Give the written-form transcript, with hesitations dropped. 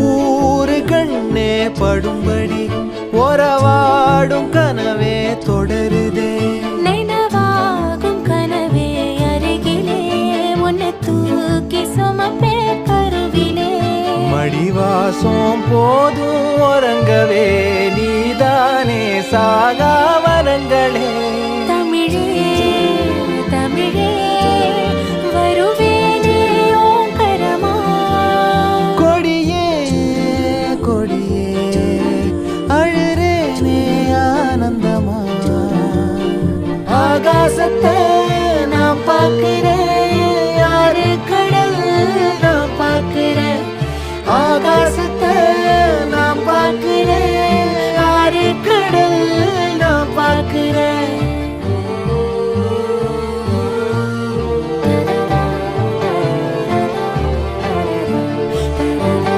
ஊரு கண்ணே படும்படி ஒரவாடும் கனவே தொடருதே நினைவாகும் கனவே அருகிலே உன்னை தூக்கி சுமப்பே கருவிலே மடிவாசம் போதும் உறங்கவே நீதானே சாகா வரங்களே தமிழே தமிழே வருவேனே ஓங்கரமா கொடியே கொடியே அழுறேனே ஆனந்தமா ஆகாசத்தை நான் பார்க்கிறேன் யாரு கடல் நான் பார்க்கிறேன் ஆகாசத்தை